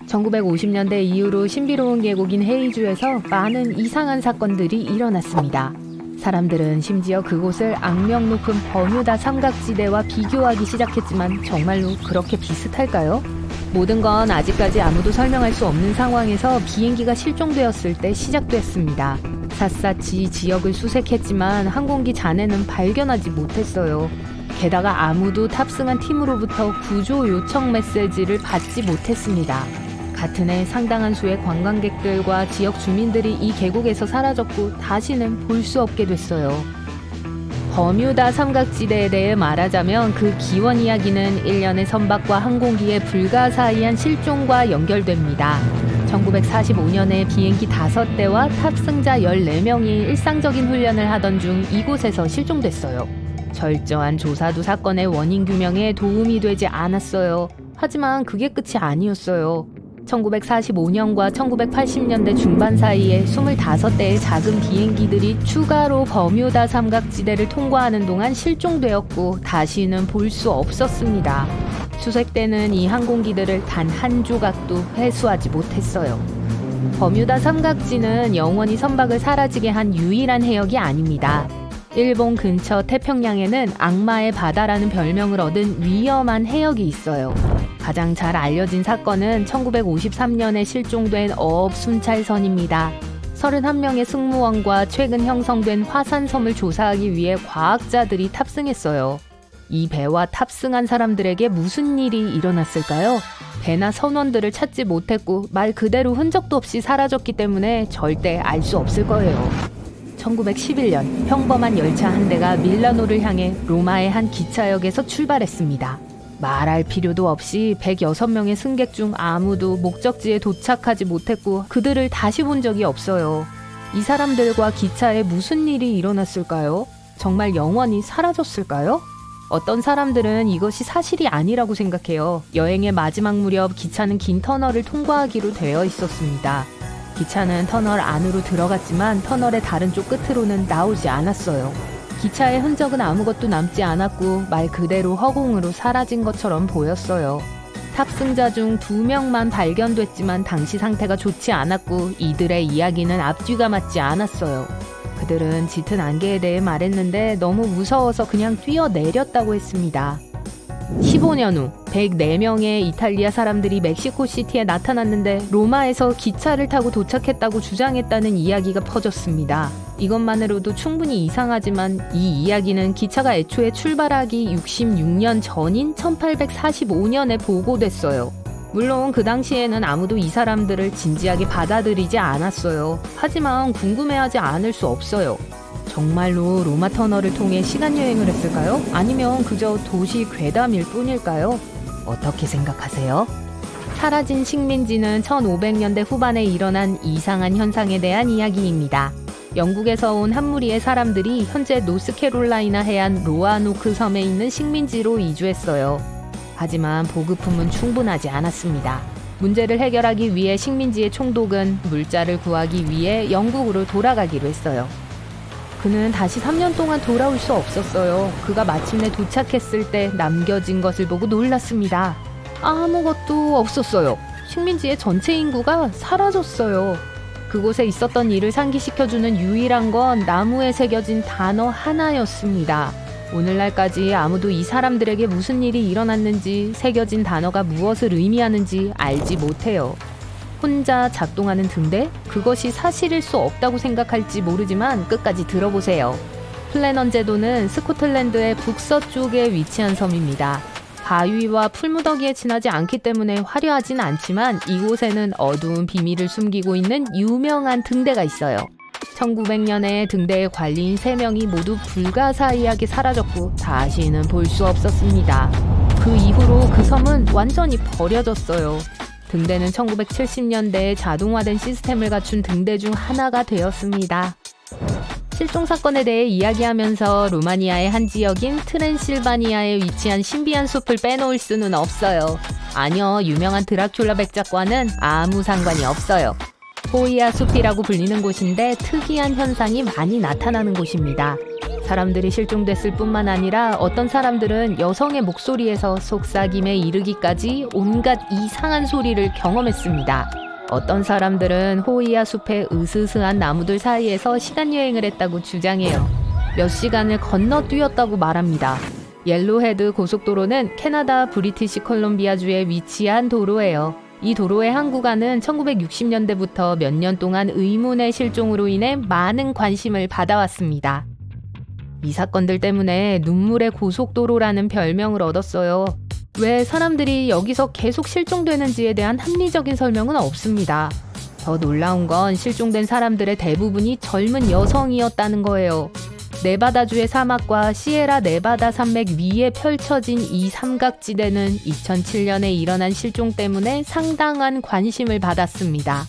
1950년대 이후로 신비로운 계곡인 헤이주에서 많은 이상한 사건들이 일어났습니다. 사람들은 심지어 그곳을 악명 높은 버뮤다 삼각지대와 비교하기 시작했지만 정말로 그렇게 비슷할까요? 모든 건 아직까지 아무도 설명할 수 없는 상황에서 비행기가 실종되었을 때 시작됐습니다. 샅샅이 지역을 수색했지만 항공기 잔해는 발견하지 못했어요. 게다가 아무도 탑승한 팀으로부터 구조 요청 메시지를 받지 못했습니다. 같은 해 상당한 수의 관광객들과 지역 주민들이 이 계곡에서 사라졌고 다시는 볼 수 없게 됐어요. 버뮤다 삼각지대에 대해 말하자면 그 기원 이야기는 일련의 선박과 항공기의 불가사의한 실종과 연결됩니다. 1945년에 비행기 5대와 탑승자 14명이 일상적인 훈련을 하던 중 이곳에서 실종됐어요. 철저한 조사도 사건의 원인 규명에 도움이 되지 않았어요. 하지만 그게 끝이 아니었어요. 1945년과 1980년대 중반 사이에 25대의 작은 비행기들이 추가로 버뮤다 삼각지대를 통과하는 동안 실종되었고 다시는 볼 수 없었습니다. 수색대는 이 항공기들을 단 한 조각도 회수하지 못했어요. 버뮤다 삼각지는 영원히 선박을 사라지게 한 유일한 해역이 아닙니다. 일본 근처 태평양에는 악마의 바다라는 별명을 얻은 위험한 해역이 있어요. 가장 잘 알려진 사건은 1953년에 실종된 어업 순찰선입니다. 31명의 승무원과 최근 형성된 화산섬을 조사하기 위해 과학자들이 탑승했어요. 이 배와 탑승한 사람들에게 무슨 일이 일어났을까요? 배나 선원들을 찾지 못했고 말 그대로 흔적도 없이 사라졌기 때문에 절대 알 수 없을 거예요. 1911년 평범한 열차 한 대가 밀라노를 향해 로마의 한 기차역에서 출발했습니다. 말할 필요도 없이 106명의 승객 중 아무도 목적지에 도착하지 못했고 그들을 다시 본 적이 없어요. 이 사람들과 기차에 무슨 일이 일어났을까요? 정말 영원히 사라졌을까요? 어떤 사람들은 이것이 사실이 아니라고 생각해요. 여행의 마지막 무렵 기차는 긴 터널을 통과하기로 되어 있었습니다. 기차는 터널 안으로 들어갔지만 터널의 다른 쪽 끝으로는 나오지 않았어요. 기차의 흔적은 아무것도 남지 않았고 말 그대로 허공으로 사라진 것처럼 보였어요. 탑승자 중 2명만 발견됐지만 당시 상태가 좋지 않았고 이들의 이야기는 앞뒤가 맞지 않았어요. 그들은 짙은 안개에 대해 말했는데 너무 무서워서 그냥 뛰어내렸다고 했습니다. 15년 후 104명의 이탈리아 사람들이 멕시코시티에 나타났는데 로마에서 기차를 타고 도착했다고 주장했다는 이야기가 퍼졌습니다. 이것만으로도 충분히 이상하지만 이 이야기는 기차가 애초에 출발하기 66년 전인 1845년에 보고됐어요. 물론 그 당시에는 아무도 이 사람들을 진지하게 받아들이지 않았어요. 하지만 궁금해하지 않을 수 없어요. 정말로 로마 터널을 통해 시간여행을 했을까요? 아니면 그저 도시 괴담일 뿐일까요? 어떻게 생각하세요? 사라진 식민지는 1500년대 후반에 일어난 이상한 현상에 대한 이야기입니다. 영국에서 온 한 무리의 사람들이 현재 노스캐롤라이나 해안 로아노크 섬에 있는 식민지로 이주했어요. 하지만 보급품은 충분하지 않았습니다. 문제를 해결하기 위해 식민지의 총독은 물자를 구하기 위해 영국으로 돌아가기로 했어요. 그는 다시 3년 동안 돌아올 수 없었어요. 그가 마침내 도착했을 때 남겨진 것을 보고 놀랐습니다. 아무것도 없었어요. 식민지의 전체 인구가 사라졌어요. 그곳에 있었던 일을 상기시켜주는 유일한 건 나무에 새겨진 단어 하나였습니다. 오늘날까지 아무도 이 사람들에게 무슨 일이 일어났는지, 새겨진 단어가 무엇을 의미하는지 알지 못해요. 혼자 작동하는 등대? 그것이 사실일 수 없다고 생각할지 모르지만 끝까지 들어보세요. 플래넌 제도는 스코틀랜드의 북서쪽에 위치한 섬입니다. 바위와 풀무더기에 지나지 않기 때문에 화려하진 않지만 이곳에는 어두운 비밀을 숨기고 있는 유명한 등대가 있어요. 1900년에 등대의 관리인 3명이 모두 불가사의하게 사라졌고 다시는 볼 수 없었습니다. 그 이후로 그 섬은 완전히 버려졌어요. 등대는 1970년대에 자동화된 시스템을 갖춘 등대 중 하나가 되었습니다. 실종 사건에 대해 이야기하면서 로마니아의 한 지역인 트랜실바니아에 위치한 신비한 숲을 빼놓을 수는 없어요. 아니요, 유명한 드라큘라 백작과는 아무 상관이 없어요. 호이아 숲이라고 불리는 곳인데 특이한 현상이 많이 나타나는 곳입니다. 사람들이 실종됐을 뿐만 아니라 어떤 사람들은 여성의 목소리에서 속삭임에 이르기까지 온갖 이상한 소리를 경험했습니다. 어떤 사람들은 호이아 숲의 으스스한 나무들 사이에서 시간여행을 했다고 주장해요. 몇 시간을 건너뛰었다고 말합니다. 옐로헤드 고속도로는 캐나다 브리티시 콜롬비아주에 위치한 도로예요. 이 도로의 한 구간은 1960년대부터 몇 년 동안 의문의 실종으로 인해 많은 관심을 받아왔습니다. 이 사건들 때문에 눈물의 고속도로라는 별명을 얻었어요. 왜 사람들이 여기서 계속 실종되는지에 대한 합리적인 설명은 없습니다. 더 놀라운 건 실종된 사람들의 대부분이 젊은 여성이었다는 거예요. 네바다주의 사막과 시에라 네바다 산맥 위에 펼쳐진 이 삼각지대는 2007년에 일어난 실종 때문에 상당한 관심을 받았습니다.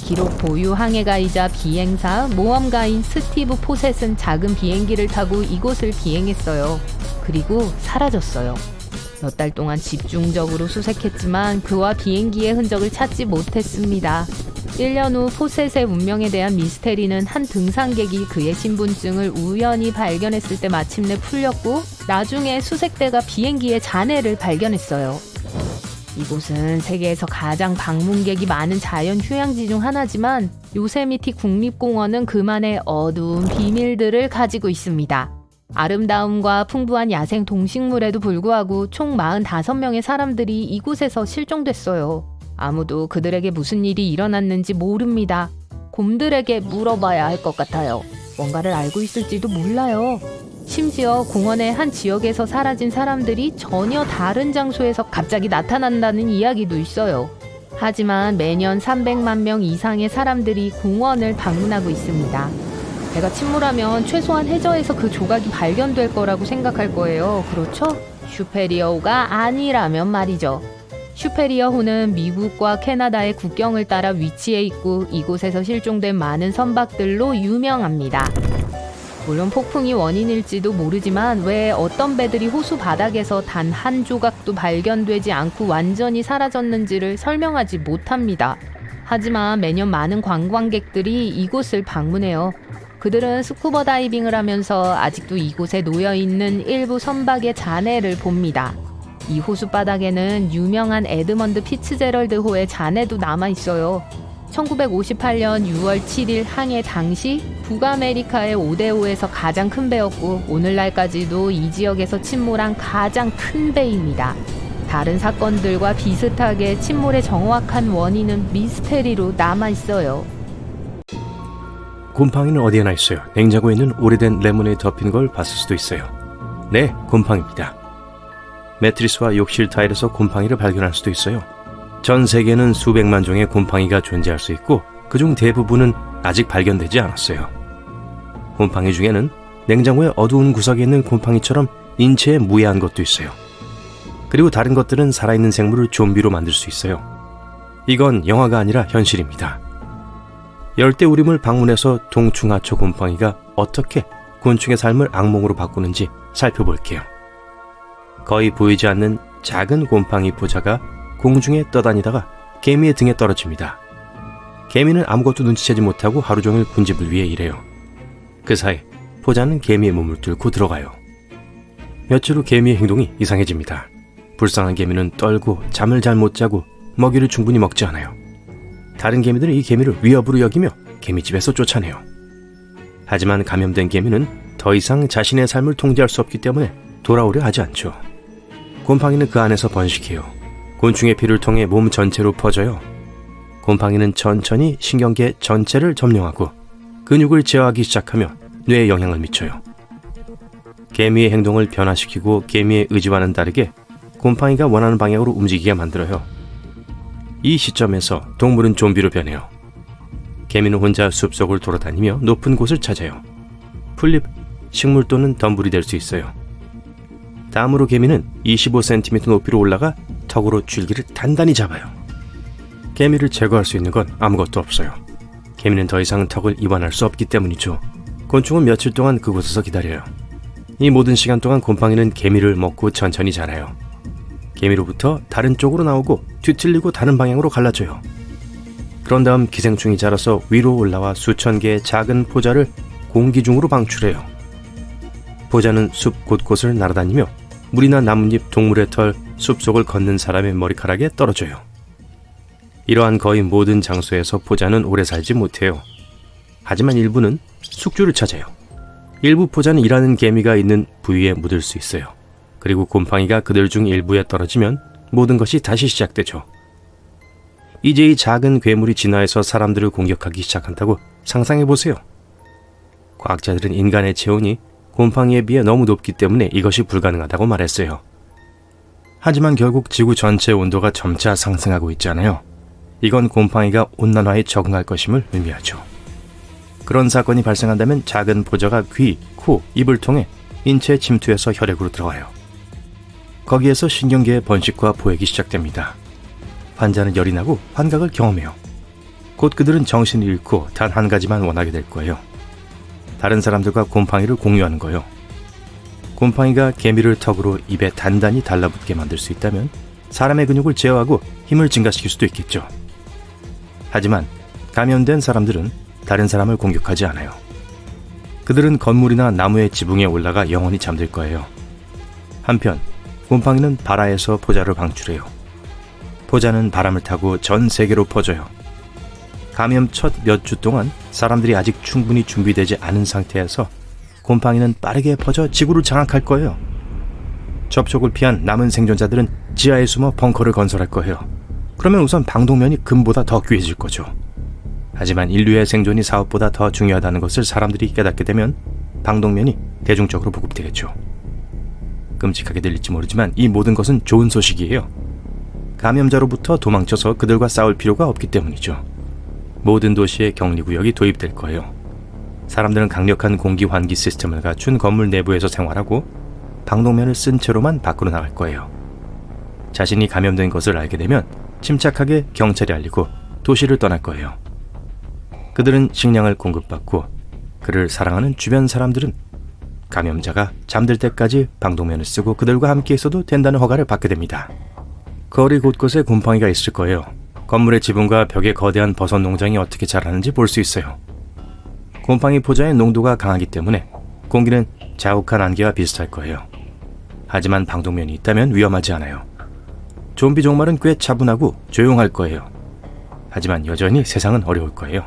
기록 보유 항해가이자 비행사, 모험가인 스티브 포셋은 작은 비행기를 타고 이곳을 비행했어요. 그리고 사라졌어요. 몇 달 동안 집중적으로 수색했지만 그와 비행기의 흔적을 찾지 못했습니다. 1년 후 포셋의 운명에 대한 미스테리는 한 등산객이 그의 신분증을 우연히 발견했을 때 마침내 풀렸고 나중에 수색대가 비행기의 잔해를 발견했어요. 이곳은 세계에서 가장 방문객이 많은 자연 휴양지 중 하나지만 요세미티 국립공원은 그만의 어두운 비밀들을 가지고 있습니다. 아름다움과 풍부한 야생 동식물에도 불구하고 총 45명의 사람들이 이곳에서 실종됐어요. 아무도 그들에게 무슨 일이 일어났는지 모릅니다. 곰들에게 물어봐야 할 것 같아요. 뭔가를 알고 있을지도 몰라요. 심지어 공원의 한 지역에서 사라진 사람들이 전혀 다른 장소에서 갑자기 나타난다는 이야기도 있어요. 하지만 매년 300만 명 이상의 사람들이 공원을 방문하고 있습니다. 배가 침몰하면 최소한 해저에서 그 조각이 발견될 거라고 생각할 거예요. 그렇죠? 슈페리어호가 아니라면 말이죠. 슈페리어호는 미국과 캐나다의 국경을 따라 위치해 있고 이곳에서 실종된 많은 선박들로 유명합니다. 물론 폭풍이 원인일지도 모르지만 왜 어떤 배들이 호수 바닥에서 단 한 조각도 발견되지 않고 완전히 사라졌는지를 설명하지 못합니다. 하지만 매년 많은 관광객들이 이곳을 방문해요. 그들은 스쿠버 다이빙을 하면서 아직도 이곳에 놓여있는 일부 선박의 잔해를 봅니다. 이 호수 바닥에는 유명한 에드먼드 피츠제럴드호의 잔해도 남아있어요. 1958년 6월 7일 항해 당시 북아메리카의 5대5에서 가장 큰 배였고 오늘날까지도 이 지역에서 침몰한 가장 큰 배입니다. 다른 사건들과 비슷하게 침몰의 정확한 원인은 미스테리로 남아있어요. 곰팡이는 어디에나 있어요. 냉장고에 있는 오래된 레몬에 덮인 걸 봤을 수도 있어요. 네, 곰팡이입니다. 매트리스와 욕실 타일에서 곰팡이를 발견할 수도 있어요. 전 세계에는 수백만 종의 곰팡이가 존재할 수 있고 그중 대부분은 아직 발견되지 않았어요. 곰팡이 중에는 냉장고의 어두운 구석에 있는 곰팡이처럼 인체에 무해한 것도 있어요. 그리고 다른 것들은 살아있는 생물을 좀비로 만들 수 있어요. 이건 영화가 아니라 현실입니다. 열대우림을 방문해서 동충하초 곰팡이가 어떻게 곤충의 삶을 악몽으로 바꾸는지 살펴볼게요. 거의 보이지 않는 작은 곰팡이 포자가 공중에 떠다니다가 개미의 등에 떨어집니다. 개미는 아무것도 눈치채지 못하고 하루 종일 군집을 위해 일해요. 그 사이 포자는 개미의 몸을 뚫고 들어가요. 며칠 후 개미의 행동이 이상해집니다. 불쌍한 개미는 떨고 잠을 잘 못 자고 먹이를 충분히 먹지 않아요. 다른 개미들은 이 개미를 위협으로 여기며 개미집에서 쫓아내요. 하지만 감염된 개미는 더 이상 자신의 삶을 통제할 수 없기 때문에 돌아오려 하지 않죠. 곰팡이는 그 안에서 번식해요. 곤충의 피를 통해 몸 전체로 퍼져요. 곰팡이는 천천히 신경계 전체를 점령하고 근육을 제어하기 시작하며 뇌에 영향을 미쳐요. 개미의 행동을 변화시키고 개미의 의지와는 다르게 곰팡이가 원하는 방향으로 움직이게 만들어요. 이 시점에서 동물은 좀비로 변해요. 개미는 혼자 숲속을 돌아다니며 높은 곳을 찾아요. 풀잎, 식물 또는 덤불이 될 수 있어요. 다음으로 개미는 25cm 높이로 올라가 턱으로 줄기를 단단히 잡아요. 개미를 제거할 수 있는 건 아무것도 없어요. 개미는 더 이상 턱을 이완할 수 없기 때문이죠. 곤충은 며칠 동안 그곳에서 기다려요. 이 모든 시간 동안 곰팡이는 개미를 먹고 천천히 자라요. 개미로부터 다른 쪽으로 나오고 뒤틀리고 다른 방향으로 갈라져요. 그런 다음 기생충이 자라서 위로 올라와 수천 개의 작은 포자를 공기 중으로 방출해요. 포자는 숲 곳곳을 날아다니며 물이나 나뭇잎, 동물의 털, 숲속을 걷는 사람의 머리카락에 떨어져요. 이러한 거의 모든 장소에서 포자는 오래 살지 못해요. 하지만 일부는 숙주를 찾아요. 일부 포자는 일하는 개미가 있는 부위에 묻을 수 있어요. 그리고 곰팡이가 그들 중 일부에 떨어지면 모든 것이 다시 시작되죠. 이제 이 작은 괴물이 진화해서 사람들을 공격하기 시작한다고 상상해보세요. 과학자들은 인간의 체온이 곰팡이에 비해 너무 높기 때문에 이것이 불가능하다고 말했어요. 하지만 결국 지구 전체의 온도가 점차 상승하고 있잖아요. 이건 곰팡이가 온난화에 적응할 것임을 의미하죠. 그런 사건이 발생한다면 작은 포자가 귀, 코, 입을 통해 인체에 침투해서 혈액으로 들어가요. 거기에서 신경계의 번식과 포획이 시작됩니다. 환자는 열이 나고 환각을 경험해요. 곧 그들은 정신을 잃고 단 한 가지만 원하게 될 거예요. 다른 사람들과 곰팡이를 공유하는 거예요. 곰팡이가 개미를 턱으로 입에 단단히 달라붙게 만들 수 있다면 사람의 근육을 제어하고 힘을 증가시킬 수도 있겠죠. 하지만 감염된 사람들은 다른 사람을 공격하지 않아요. 그들은 건물이나 나무의 지붕에 올라가 영원히 잠들 거예요. 한편 곰팡이는 발아에서 포자를 방출해요. 포자는 바람을 타고 전 세계로 퍼져요. 감염 첫 몇 주 동안 사람들이 아직 충분히 준비되지 않은 상태에서 곰팡이는 빠르게 퍼져 지구를 장악할 거예요. 접촉을 피한 남은 생존자들은 지하에 숨어 벙커를 건설할 거예요. 그러면 우선 방독면이 금보다 더 귀해질 거죠. 하지만 인류의 생존이 사업보다 더 중요하다는 것을 사람들이 깨닫게 되면 방독면이 대중적으로 보급되겠죠. 끔찍하게 들릴지 모르지만 이 모든 것은 좋은 소식이에요. 감염자로부터 도망쳐서 그들과 싸울 필요가 없기 때문이죠. 모든 도시에 격리구역이 도입될 거예요. 사람들은 강력한 공기 환기 시스템을 갖춘 건물 내부에서 생활하고 방독면을 쓴 채로만 밖으로 나갈 거예요. 자신이 감염된 것을 알게 되면 침착하게 경찰에 알리고 도시를 떠날 거예요. 그들은 식량을 공급받고 그를 사랑하는 주변 사람들은 감염자가 잠들 때까지 방독면을 쓰고 그들과 함께 있어도 된다는 허가를 받게 됩니다. 거리 곳곳에 곰팡이가 있을 거예요. 건물의 지붕과 벽에 거대한 버섯 농장이 어떻게 자라는지 볼 수 있어요. 곰팡이 포자의 농도가 강하기 때문에 공기는 자욱한 안개와 비슷할 거예요. 하지만 방독면이 있다면 위험하지 않아요. 좀비 종말은 꽤 차분하고 조용할 거예요. 하지만 여전히 세상은 어려울 거예요.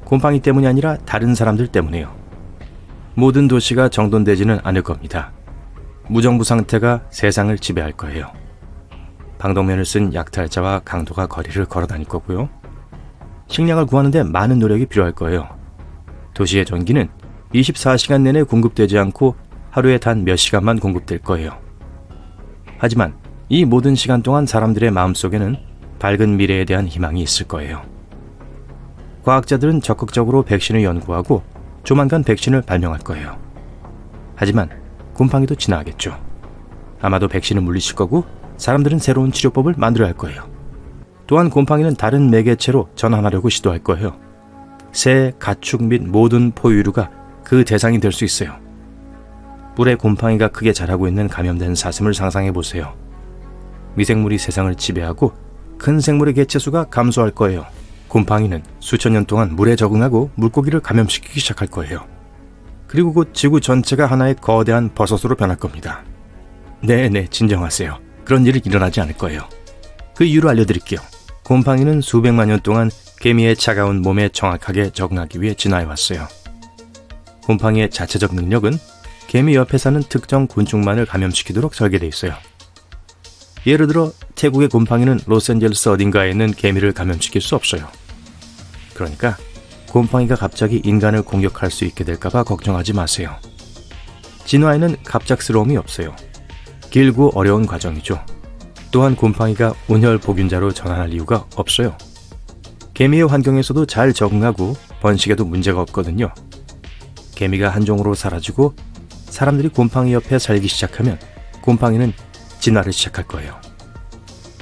곰팡이 때문이 아니라 다른 사람들 때문에요. 모든 도시가 정돈되지는 않을 겁니다. 무정부 상태가 세상을 지배할 거예요. 방독면을 쓴 약탈자와 강도가 거리를 걸어 다닐 거고요. 식량을 구하는데 많은 노력이 필요할 거예요. 도시의 전기는 24시간 내내 공급되지 않고 하루에 단 몇 시간만 공급될 거예요. 하지만 이 모든 시간 동안 사람들의 마음속에는 밝은 미래에 대한 희망이 있을 거예요. 과학자들은 적극적으로 백신을 연구하고 조만간 백신을 발명할 거예요. 하지만 곰팡이도 지나가겠죠. 아마도 백신을 물리칠 거고 사람들은 새로운 치료법을 만들어야 할 거예요. 또한 곰팡이는 다른 매개체로 전환하려고 시도할 거예요. 새, 가축 및 모든 포유류가 그 대상이 될 수 있어요. 뿔에 곰팡이가 크게 자라고 있는 감염된 사슴을 상상해 보세요. 미생물이 세상을 지배하고 큰 생물의 개체수가 감소할 거예요. 곰팡이는 수천 년 동안 물에 적응하고 물고기를 감염시키기 시작할 거예요. 그리고 곧 지구 전체가 하나의 거대한 버섯으로 변할 겁니다. 네네, 진정하세요. 그런 일이 일어나지 않을 거예요. 그 이유를 알려드릴게요. 곰팡이는 수백만 년 동안 개미의 차가운 몸에 정확하게 적응하기 위해 진화해왔어요. 곰팡이의 자체적 능력은 개미 옆에 사는 특정 곤충만을 감염시키도록 설계되어 있어요. 예를 들어 태국의 곰팡이는 로스앤젤레스 어딘가에 있는 개미를 감염시킬 수 없어요. 그러니까 곰팡이가 갑자기 인간을 공격할 수 있게 될까봐 걱정하지 마세요. 진화에는 갑작스러움이 없어요. 길고 어려운 과정이죠. 또한 곰팡이가 온혈 보균자로 전환할 이유가 없어요. 개미의 환경에서도 잘 적응하고 번식에도 문제가 없거든요. 개미가 한 종으로 사라지고 사람들이 곰팡이 옆에 살기 시작하면 곰팡이는 진화를 시작할 거예요.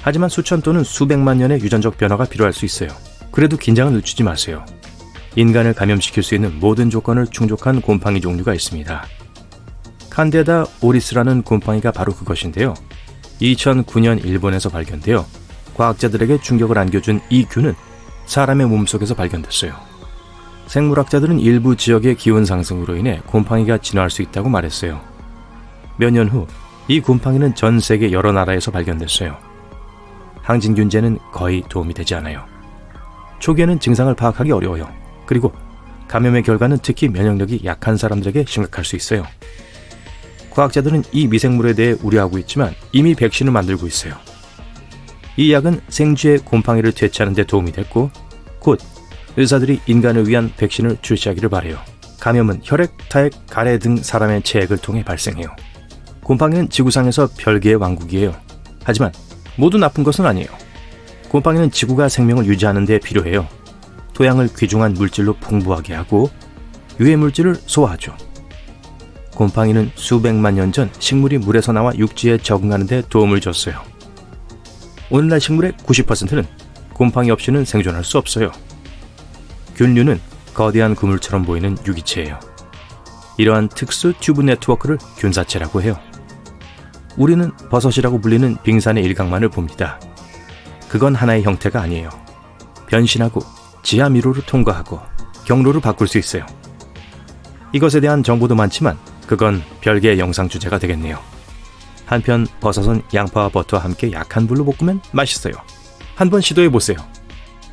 하지만 수천 또는 수백만 년의 유전적 변화가 필요할 수 있어요. 그래도 긴장을 늦추지 마세요. 인간을 감염시킬 수 있는 모든 조건을 충족한 곰팡이 종류가 있습니다. 칸데다 오리스라는 곰팡이가 바로 그것인데요. 2009년 일본에서 발견되어 과학자들에게 충격을 안겨준 이 균은 사람의 몸속에서 발견됐어요. 생물학자들은 일부 지역의 기온 상승으로 인해 곰팡이가 진화할 수 있다고 말했어요. 몇 년 후 이 곰팡이는 전 세계 여러 나라에서 발견됐어요. 항진균제는 거의 도움이 되지 않아요. 초기에는 증상을 파악하기 어려워요. 그리고 감염의 결과는 특히 면역력이 약한 사람들에게 심각할 수 있어요. 과학자들은 이 미생물에 대해 우려하고 있지만 이미 백신을 만들고 있어요. 이 약은 생쥐의 곰팡이를 퇴치하는 데 도움이 됐고 곧 의사들이 인간을 위한 백신을 출시하기를 바라요. 감염은 혈액, 타액, 가래 등 사람의 체액을 통해 발생해요. 곰팡이는 지구상에서 별개의 왕국이에요. 하지만 모두 나쁜 것은 아니에요. 곰팡이는 지구가 생명을 유지하는 데 필요해요. 토양을 귀중한 물질로 풍부하게 하고 유해 물질을 소화하죠. 곰팡이는 수백만 년 전 식물이 물에서 나와 육지에 적응하는 데 도움을 줬어요. 오늘날 식물의 90%는 곰팡이 없이는 생존할 수 없어요. 균류는 거대한 그물처럼 보이는 유기체예요. 이러한 특수 튜브 네트워크를 균사체라고 해요. 우리는 버섯이라고 불리는 빙산의 일각만을 봅니다. 그건 하나의 형태가 아니에요. 변신하고 지하 미로를 통과하고 경로를 바꿀 수 있어요. 이것에 대한 정보도 많지만 그건 별개의 영상 주제가 되겠네요. 한편 버섯은 양파와 버터와 함께 약한 불로 볶으면 맛있어요. 한번 시도해 보세요.